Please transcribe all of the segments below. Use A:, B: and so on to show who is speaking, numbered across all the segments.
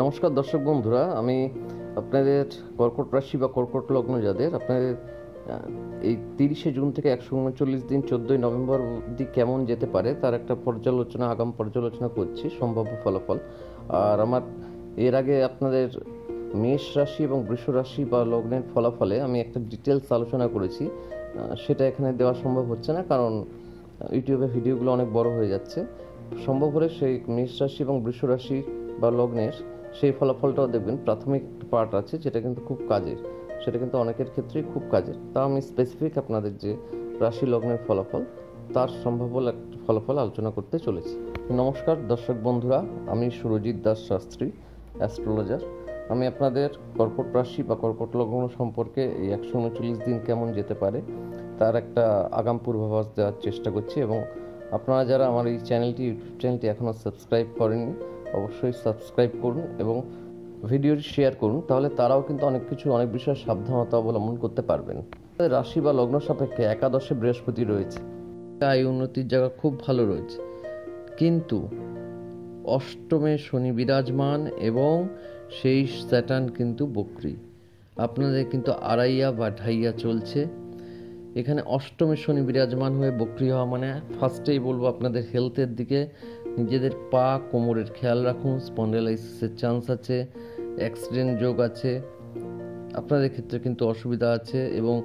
A: নমস্কার দর্শক বন্ধুরা, আমি আপনাদের কর্কট রাশি বা কর্কট লগ্ন যাদের আপনাদের এই 30শে জুন থেকে 139 দিন 14ই নভেম্বর অবধি কেমন যেতে পারে তার একটা আগাম পর্যালোচনা করছি, সম্ভাব্য ফলাফল। আর আমার এর আগে আপনাদের মেষ রাশি এবং বৃষ রাশি বা লগ্নের ফলাফলে আমি একটা ডিটেলস আলোচনা করেছি, সেটা এখানে দেওয়া সম্ভব হচ্ছে না, কারণ ইউটিউবে ভিডিওগুলো অনেক বড় হয়ে যাচ্ছে। সম্ভব হলে সেই মেষ রাশি এবং বৃষ রাশি বা লগ্নের সেই ফলাফলটাও দেখবেন। প্রাথমিক একটা পার্ট আছে যেটা কিন্তু খুব কাজের, সেটা কিন্তু অনেকের ক্ষেত্রেই খুব কাজের। তা আমি স্পেসিফিক আপনাদের যে রাশি লগ্নের ফলাফল তার সম্ভাব্য একটা ফলাফল আলোচনা করতে চলেছি। নমস্কার দর্শক বন্ধুরা, আমি সুরজিৎ দাস শাস্ত্রী, অ্যাস্ট্রোলজার। আমি আপনাদের কর্কট রাশি বা কর্কট লগ্ন সম্পর্কে এই 139 দিন কেমন যেতে পারে তার একটা আগাম পূর্বাভাস দেওয়ার চেষ্টা করছি। এবং আপনারা যারা আমার এই ইউটিউব চ্যানেলটি এখনও সাবস্ক্রাইব করেননি, অবশ্যই সাবস্ক্রাইব করুন এবং ভিডিওটি শেয়ার করুন, তাহলে তারাও কিন্তু অনেক বিষয়ে সাবধানতা অবলম্বন করতে পারবেন। রাশি বা লগ্ন সাপেক্ষে একাদশে বৃহস্পতি রয়েছে, আয় উন্নতির জায়গা খুব ভালো রয়েছে, কিন্তু অষ্টমে শনি বিরাজমান এবং সেই স্যাটার্ন কিন্তু বক্রী, আপনাদের কিন্তু আড়াইয়া বা ঢাইয়া চলছে। এখানে অষ্টমে শনি বিরাজমান হয়ে বক্রী হওয়া মানে ফার্স্টেই বলবো আপনাদের হেলথের দিকে নিজেদের পা কোমরের খেয়াল রাখুন। স্পন্ডাইলাইসিসের চান্স আছে, অ্যাক্সিডেন্ট যোগ আছে, আপনাদের ক্ষেত্রে কিন্তু অসুবিধা আছে। এবং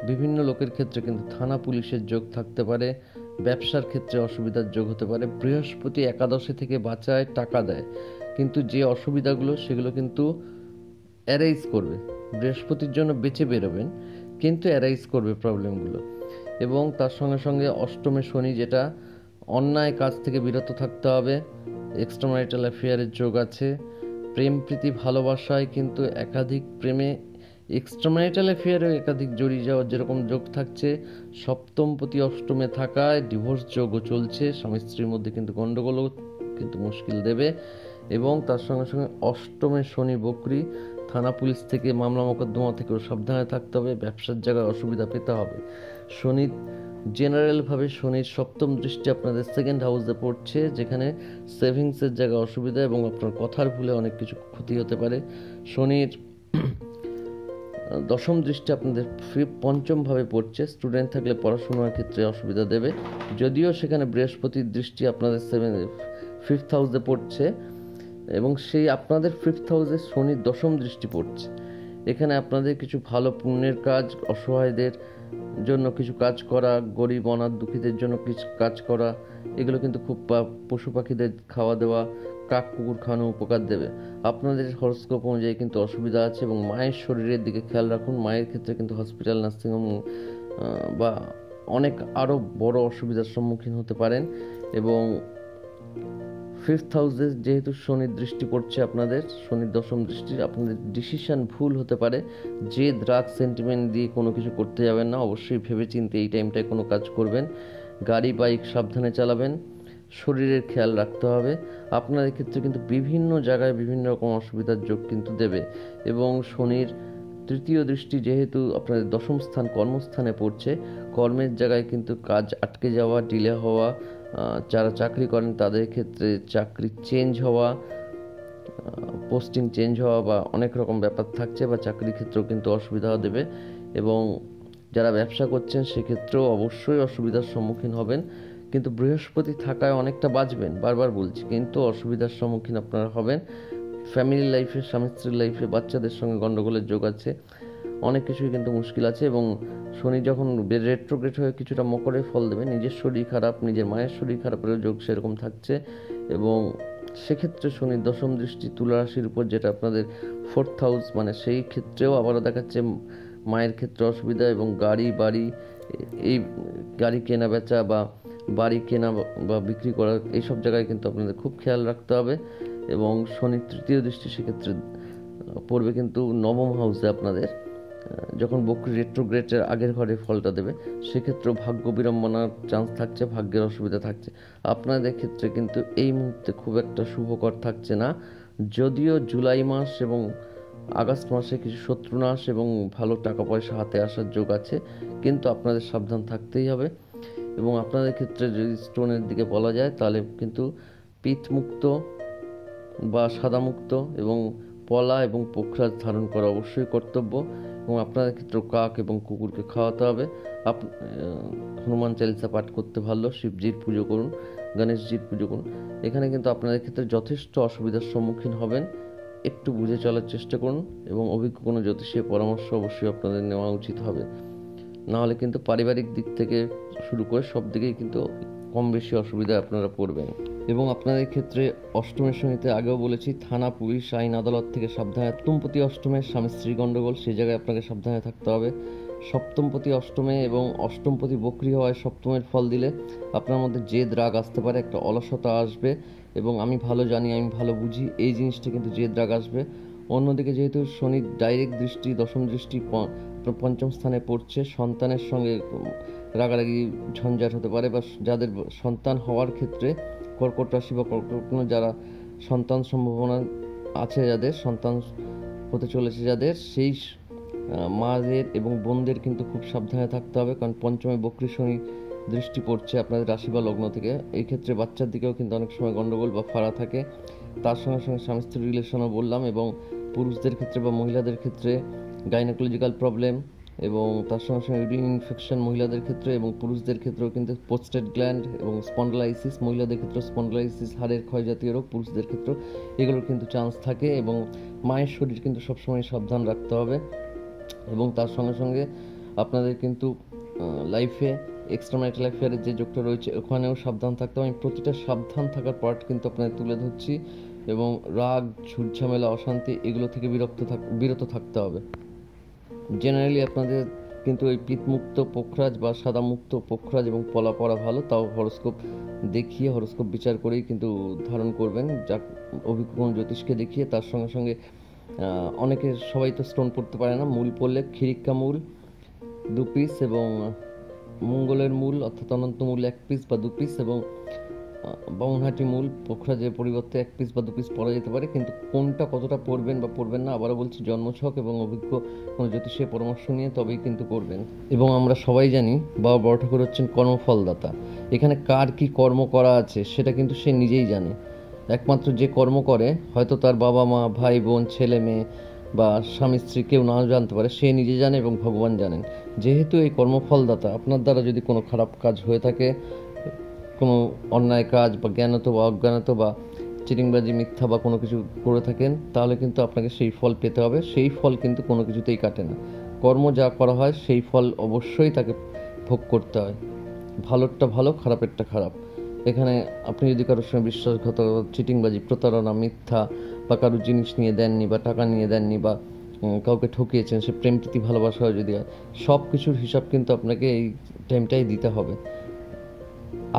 A: বিভিন্ন লোকের ক্ষেত্রে কিন্তু থানা পুলিশের যোগ থাকতে পারে, ব্যবসার ক্ষেত্রে অসুবিধার যোগ হতে পারে। বৃহস্পতি একাদশে থেকে বাঁচায়, টাকা দেয়, কিন্তু যে অসুবিধাগুলো সেগুলো কিন্তু অ্যারাইজ করবে। বৃহস্পতির জন্য বেঁচে বেরোবেন, কিন্তু অ্যারাইজ করবে প্রবলেমগুলো। এবং তার সঙ্গে সঙ্গে অষ্টমে শনি, যেটা অন্যায় কাজ থেকে বিরত থাকতে হবে। এক্সট্রাম্যারিটাল অ্যাফেয়ারের যোগ আছে, প্রেম প্রীতি ভালোবাসায় কিন্তু একাধিক প্রেমে এক্সট্রাম্যারিটাল অ্যাফেয়ারেও একাধিক জড়িয়ে যাওয়ার যেরকম যোগ থাকছে, সপ্তমপতি অষ্টমে থাকায় ডিভোর্স যোগও চলছে, স্বামী স্ত্রীর মধ্যে কিন্তু গণ্ডগোলও কিন্তু মুশকিল দেবে। এবং তার সঙ্গে সঙ্গে অষ্টমে শনি বক্রী, থানা পুলিশ থেকে মামলা মোকদ্দমা থেকেও সাবধানে থাকতে হবে, ব্যবসার জায়গায় অসুবিধা পেতে হবে। শনি জেনারেলভাবে শনির সপ্তম দৃষ্টি আপনাদের সেকেন্ড হাউসে পড়ছে, যেখানে সেভিংসের জায়গায় অসুবিধা এবং আপনার কথার ভুলে অনেক কিছু ক্ষতি হতে পারে। শনির দশম দৃষ্টি আপনাদের পঞ্চমভাবে পড়ছে, স্টুডেন্ট থাকলে পড়াশোনার ক্ষেত্রে অসুবিধা দেবে। যদিও সেখানে বৃহস্পতির দৃষ্টি আপনাদের ফিফথ হাউসে পড়ছে এবং সেই আপনাদের ফিফথ হাউসে শনির দশম দৃষ্টি পড়ছে। এখানে আপনাদের কিছু ভালো পুণ্যের কাজ, অসহায়দের জন্য কিছু কাজ করা, গরিব অনাথ দুঃখীদের জন্য কিছু কাজ করা, এগুলো কিন্তু খুব পশু পাখিদের খাওয়া দেওয়া, কাক কুকুর খাওয়ানো উপকার দেবে। আপনাদের হরস্কোপ অনুযায়ী কিন্তু অসুবিধা আছে এবং মায়ের শরীরের দিকে খেয়াল রাখুন। মায়ের ক্ষেত্রে কিন্তু হসপিটাল, নার্সিংহোম বা অনেক আরও বড় অসুবিধার সম্মুখীন হতে পারেন। এবং ফিফথ হাউসে যেহেতু শনির দৃষ্টি পড়ছে, আপনাদের শনির দশম দৃষ্টি, আপনাদের ডিসিশন ভুল হতে পারে। যে রাগ সেন্টিমেন্ট দিয়ে কোনো কিছু করতে যাবেন না, অবশ্যই ভেবেচিন্তে এই টাইমটায় কোনো কাজ করবেন। গাড়ি বাইক সাবধানে চালাবেন, শরীরের খেয়াল রাখতে হবে। আপনাদের ক্ষেত্রে কিন্তু বিভিন্ন জায়গায় বিভিন্ন রকম অসুবিধার যোগ কিন্তু দেবে। এবং শনির তৃতীয় দৃষ্টি যেহেতু আপনাদের দশম স্থান কর্মস্থানে পড়ছে, কর্মের জায়গায় কিন্তু কাজ আটকে যাওয়া, ডিলে হওয়া, যারা চাকরি করেন তাদের ক্ষেত্রে চাকরি চেঞ্জ হওয়া, পোস্টিং চেঞ্জ হওয়া বা অনেক রকম ব্যাপার থাকছে, বা চাকরির ক্ষেত্রেও কিন্তু অসুবিধা দেবে। এবং যারা ব্যবসা করছেন সেক্ষেত্রেও অবশ্যই অসুবিধার সম্মুখীন হবেন, কিন্তু বৃহস্পতি থাকায় অনেকটা বাঁচবেন, বারবার বলছি, কিন্তু অসুবিধার সম্মুখীন আপনারা হবেন। ফ্যামিলি লাইফে, স্বামী স্ত্রীর লাইফে, বাচ্চাদের সঙ্গে গণ্ডগোলের যোগ আছে, অনেক কিছুই কিন্তু মুশকিল আছে। এবং শনি যখন রেট্রোগ্রেড হয়ে কিছুটা মকরে ফল দেবে, নিজের শরীর খারাপ, নিজের মায়ের শরীর খারাপেরও যোগ সেরকম থাকছে। এবং সেক্ষেত্রে শনির দশম দৃষ্টি তুলা রাশির উপর, যেটা আপনাদের ফোর্থ হাউস, মানে সেই ক্ষেত্রেও আবারও দেখাচ্ছে মায়ের ক্ষেত্রে অসুবিধা। এবং বাড়ি এই গাড়ি কেনা বেচা বা বাড়ি কেনা বা বিক্রি করা, এইসব জায়গায় কিন্তু আপনাদের খুব খেয়াল রাখতে হবে। এবং শনির তৃতীয় দৃষ্টি সেক্ষেত্রে পড়বে কিন্তু নবম হাউসে, আপনাদের যখন বক্রী রেট্রোগ্রেডের আগের ঘরে ফলটা দেবে, সেক্ষেত্রেও ভাগ্য বিড়ম্বনার চান্স থাকছে, ভাগ্যের অসুবিধা থাকছে। আপনাদের ক্ষেত্রে কিন্তু এই মুহূর্তে খুব একটা শুভকর থাকছে না, যদিও জুলাই মাস এবং আগস্ট মাসে কিছু শত্রুনাশ এবং ভালো টাকা পয়সা হাতে আসার যোগ আছে, কিন্তু আপনাদের সাবধান থাকতেই হবে। এবং আপনাদের ক্ষেত্রে যদি স্টোনের দিকে বলা যায়, তাহলে কিন্তু পিত্তমুক্ত বা সাদামুক্ত এবং পলা এবং পোখরাজ ধারণ করা অবশ্যই কর্তব্য। এবং আপনাদের ক্ষেত্রে কাক এবং কুকুরকে খাওয়াতে হবে। হনুমান চালিসা পাঠ করতে ভালো, শিবজির পুজো করুন, গণেশজির পুজো করুন। এখানে কিন্তু আপনাদের ক্ষেত্রে যথেষ্ট অসুবিধার সম্মুখীন হবেন, একটু বুঝে চলার চেষ্টা করুন এবং অভিজ্ঞ কোনো জ্যোতিষীর পরামর্শ অবশ্যই আপনাদের নেওয়া উচিত হবে। নাহলে কিন্তু পারিবারিক দিক থেকে শুরু করে সব দিকেই কিন্তু কম বেশি অসুবিধায় আপনারা পড়বেন। এবং আপনাদের ক্ষেত্রে অষ্টমের শনিতে আগেও বলেছি, থানা, পুলিশ, আইন আদালত থেকে সাবধানে। সপ্তমপতি অষ্টমে স্বামী স্ত্রী গণ্ডগোল, সেই জায়গায় আপনাকে সাবধানে থাকতে হবে। সপ্তমপতি অষ্টমে এবং অষ্টমপতি বক্রী হওয়ায় সপ্তমের ফল দিলে আপনার মধ্যে জেদ রাগ আসতে পারে, একটা অলসতা আসবে। এবং আমি ভালো জানি, আমি ভালো বুঝি, এই জিনিসটা কিন্তু জেদ রাগ আসবে। অন্যদিকে যেহেতু শনির ডাইরেক্ট দৃষ্টি, দশম দৃষ্টি পঞ্চম স্থানে পড়ছে, সন্তানের সঙ্গে রাগারাগি ঝঞ্ঝাট হতে পারে, বা যাদের সন্তান হওয়ার ক্ষেত্রে কর্কট রাশি বা কর্কট যারা সন্তান সম্ভাবনা আছে, যাদের সন্তান হতে চলেছে, যাদের সেই মাদের এবং বোনদের কিন্তু খুব সাবধানে থাকতে হবে, কারণ পঞ্চমে বক্রী শনি দৃষ্টি পড়ছে আপনাদের রাশি বা লগ্ন থেকে। এই ক্ষেত্রে বাচ্চার দিকেও কিন্তু অনেক সময় গন্ডগোল বা ফাড়া থাকে। তার সঙ্গে সঙ্গে স্বামী স্ত্রীর রিলেশনও বললাম, এবং পুরুষদের ক্ষেত্রে বা মহিলাদের ক্ষেত্রে গাইনোকোলজিক্যাল প্রবলেম, এবং তার সঙ্গে সঙ্গে ইউরিন ইনফেকশন মহিলাদের ক্ষেত্রে, এবং পুরুষদের ক্ষেত্রেও কিন্তু প্রোস্টেট গ্ল্যান্ড এবং স্পন্ডলাইসিস, মহিলাদের ক্ষেত্রে স্পন্ডলাইসিস, হাড়ের ক্ষয় জাতীয় রোগ, পুরুষদের ক্ষেত্রেও এগুলোর কিন্তু চান্স থাকে। এবং মায়ের শরীর কিন্তু সবসময় সাবধান রাখতে হবে। এবং তার সঙ্গে সঙ্গে আপনাদের কিন্তু লাইফে এক্সট্রা ম্যারিটাল অ্যাফেয়ারের যে যোগটা রয়েছে ওখানেও সাবধান থাকতে হবে। আমি প্রতিটা সাবধান থাকার পার্ট কিন্তু আপনাদের তুলে ধরছি। এবং রাগ, ঝুটঝামেলা, অশান্তি এগুলো থেকে বিরত থাকতে হবে। জেনারেলি আপনাদের কিন্তু এই পিতমুক্ত পোখরাজ বা সাদামুক্ত পোখরাজ এবং পলা পরা ভালো, তাও হরস্কোপ দেখিয়ে, হরস্কোপ বিচার করেই কিন্তু ধারণ করবেন, যা অভিজ্ঞ জ্যোতিষকে দেখিয়ে। তার সঙ্গে সঙ্গে অনেকে, সবাই তো স্টোন পড়তে পারে না, মূল পড়লে খিরিক্কা মূল 2 পিস, এবং মঙ্গলের মূল অর্থাৎ অনন্ত মূল 1 পিস বা 2 পিস, এবং বামুনহাটি মূল পোখরাজের পরিবর্তে 1 পিস বা 2 পিস পরা যেতে পারে। কিন্তু কোনটা কতটা পড়বেন বা পড়বেন না, আবারও বলছি, জন্মছক এবং অভিজ্ঞ কোনো জ্যোতিষের পরামর্শ নিয়ে তবেই কিন্তু করবেন। এবং আমরা সবাই জানি বাবা বড় ঠাকুর হচ্ছেন কর্মফলদাতা। এখানে কার কি কর্ম করা আছে সেটা কিন্তু সে নিজেই জানে। একমাত্র যে কর্ম করে, হয়তো তার বাবা মা, ভাই বোন, ছেলে মেয়ে বা স্বামী স্ত্রী কেউ নাও জানতে পারে, সে নিজে জানে এবং ভগবান জানেন। যেহেতু এই কর্মফলদাতা, আপনার দ্বারা যদি কোনো খারাপ কাজ হয়ে থাকে, কোনো অন্যায় কাজ বা জ্ঞানত বা অজ্ঞানত বা চিটিংবাজি, মিথ্যা বা কোনো কিছু করে থাকেন, তাহলে কিন্তু আপনাকে সেই ফল পেতে হবে। সেই ফল কিন্তু কোনো কিছুতেই কাটে না। কর্ম যা করা হয় সেই ফল অবশ্যই তাকে ভোগ করতে হয়। ভালোরটা ভালো, খারাপেরটা খারাপ। এখানে আপনি যদি কারোর সঙ্গে বিশ্বাসঘাতকতা, চিটিংবাজি, প্রতারণা, মিথ্যা, বা কারোর জিনিস নিয়ে দেননি বা টাকা নিয়ে দেননি, বা কাউকে ঠকিয়েছেন, সে প্রেম প্রীতি ভালোবাসা যদি হয়, সব কিছুর হিসাব কিন্তু আপনাকে এই টাইমটাই দিতে হবে।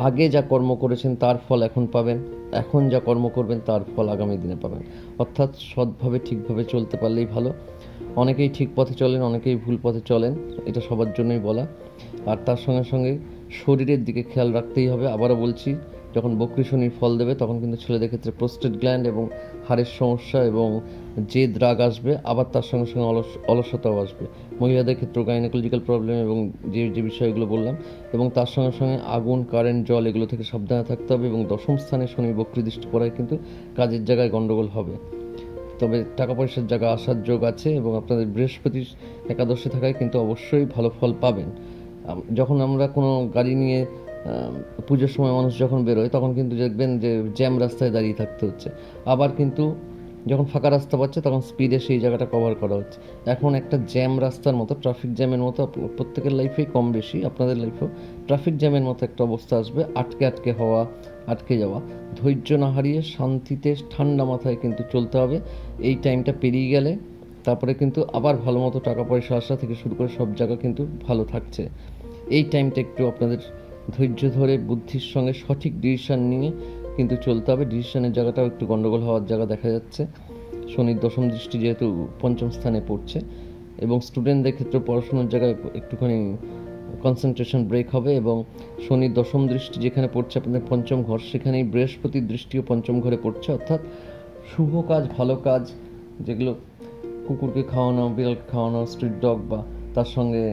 A: আগে যা কর্ম করেছেন তার ফল এখন পাবেন, এখন যা কর্ম করবেন তার ফল আগামী দিনে পাবেন। অর্থাৎ সৎভাবে ঠিকভাবে চলতে পারলেই ভালো। অনেকেই ঠিক পথে চলেন, অনেকেই ভুল পথে চলেন, এটা সবার জন্যই বলা। আর তার সঙ্গে সঙ্গে শরীরের দিকে খেয়াল রাখতেই হবে। আবারও বলছি, যখন বক্রী শনির ফল দেবে তখন কিন্তু ছেলেদের ক্ষেত্রে প্রোস্টেট গ্ল্যান্ড এবং হাড়ের সমস্যা এবং জেদ রাগ আসবে, আবার তার সঙ্গে সঙ্গে অলসতাও আসবে। মহিলাদের ক্ষেত্রে গাইনোকোলজিক্যাল প্রবলেম এবং যে বিষয়গুলো বললাম, এবং তার সঙ্গে সঙ্গে আগুন, কারেন্ট, জল এগুলো থেকে সাবধানে থাকতে হবে। এবং দশম স্থানে শনি বক্রী দৃষ্টি পড়ায় কিন্তু কাজের জায়গায় গণ্ডগোল হবে। তবে টাকা পয়সার জায়গা আসার যোগ আছে, এবং আপনাদের বৃহস্পতির একাদশে থাকায় কিন্তু অবশ্যই ভালো ফল পাবেন। যখন আমরা কোনো গাড়ি নিয়ে পুজোর সময় মানুষ যখন বেরোয়, তখন কিন্তু দেখবেন যে জ্যাম রাস্তায় দাঁড়িয়ে থাকতে হচ্ছে। আবার কিন্তু যখন ফাঁকা রাস্তা পাচ্ছে তখন স্পিডে সেই জায়গাটা কভার করা হচ্ছে। এখন একটা জ্যাম রাস্তার মতো, ট্রাফিক জ্যামের মতো প্রত্যেকের লাইফেই কম বেশি, আপনাদের লাইফেও ট্রাফিক জ্যামের মতো একটা অবস্থা আসবে, আটকে হওয়া, আটকে যাওয়া। ধৈর্য না হারিয়ে শান্তিতে ঠান্ডা মাথায় কিন্তু চলতে হবে। এই টাইমটা পেরিয়ে গেলে তারপরে কিন্তু আবার ভালো মতো টাকা পয়সা আসা থেকে শুরু করে সব জায়গা কিন্তু ভালো থাকছে। এই টাইমটা একটু আপনাদের ধৈর্য ধরে বুদ্ধির সঙ্গে সঠিক ডিসিশান নিয়ে কিন্তু চলতে হবে। ডিসিশানের জায়গাটাও একটু গন্ডগোল হওয়ার জায়গা দেখা যাচ্ছে। শনির দশম দৃষ্টি যেহেতু পঞ্চম স্থানে পড়ছে, এবং স্টুডেন্টদের ক্ষেত্রে পড়াশোনার জায়গায় একটুখানি কনসেন্ট্রেশন ব্রেক হবে। এবং শনির দশম দৃষ্টি যেখানে পড়ছে আপনাদের পঞ্চম ঘর, সেখানেই বৃহস্পতির দৃষ্টিও পঞ্চম ঘরে পড়ছে। অর্থাৎ শুভ কাজ, ভালো কাজ, যেগুলো কুকুরকে খাওয়ানো, বিড়ালকে খাওয়ানো, স্ট্রিট ডগ, বা তার সঙ্গে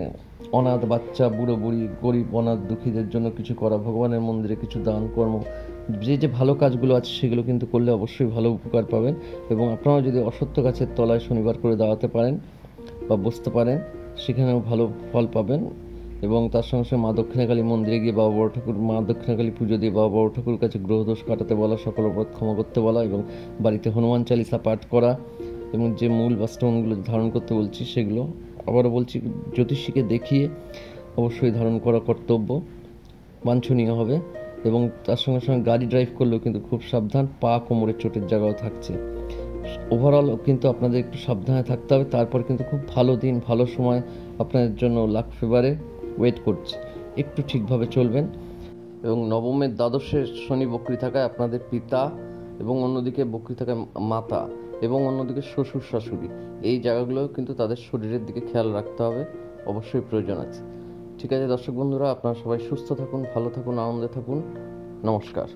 A: অনাথ বাচ্চা, বুড়ো বুড়ি, গরিব অনাথ দুঃখীদের জন্য কিছু করা, ভগবানের মন্দিরে কিছু দান কর্ম, যে ভালো কাজগুলো আছে সেগুলো কিন্তু করলে অবশ্যই ভালো উপকার পাবেন। এবং আপনারাও যদি অশ্বত্থ গাছের তলায় শনিবার করে দাঁড়াতে পারেন বা বসতে পারেন, সেখানেও ভালো ফল পাবেন। এবং তার সঙ্গে সঙ্গে মা দক্ষিণাকালী মন্দিরে গিয়ে বাবা বড় ঠাকুর, মা দক্ষিণাকালী পুজো দিয়ে বাবা বড় ঠাকুরের কাছে গ্রহদোষ কাটাতে বলা, সকল অপরাধ ক্ষমা করতে বলা, এবং বাড়িতে হনুমান চালিসা পাঠ করা, এবং যে মূল বা স্টোনগুলো ধারণ করতে বলছি সেগুলো আবারও বলছি, জ্যোতিষীকে দেখিয়ে অবশ্যই ধারণ করা কর্তব্য, বাঞ্ছনীয় হবে। এবং তার সঙ্গে সঙ্গে গাড়ি ড্রাইভ করলেও কিন্তু খুব সাবধান, পা কোমরের চোটের জায়গাও থাকছে। ওভারঅল কিন্তু আপনাদের একটু সাবধানে থাকতে হবে। তারপর কিন্তু খুব ভালো দিন, ভালো সময় আপনাদের জন্য লাক ফেভারে ওয়েট করছে। একটু ঠিকভাবে চলবেন। এবং নবমের দ্বাদশের শনি বক্রী থাকায় আপনাদের পিতা, এবং অন্যদিকে বক্রী থাকায় মাতা, এবং অন্যদিকে শ্বশুর শাশুড়ি, এই জায়গাগুলোও কিন্তু তাদের শরীরের দিকে খেয়াল রাখতে হবে, অবশ্যই প্রয়োজন আছে। ঠিক আছে দর্শক বন্ধুরা, আপনারা সবাই সুস্থ থাকুন, ভালো থাকুন, আনন্দে থাকুন। নমস্কার।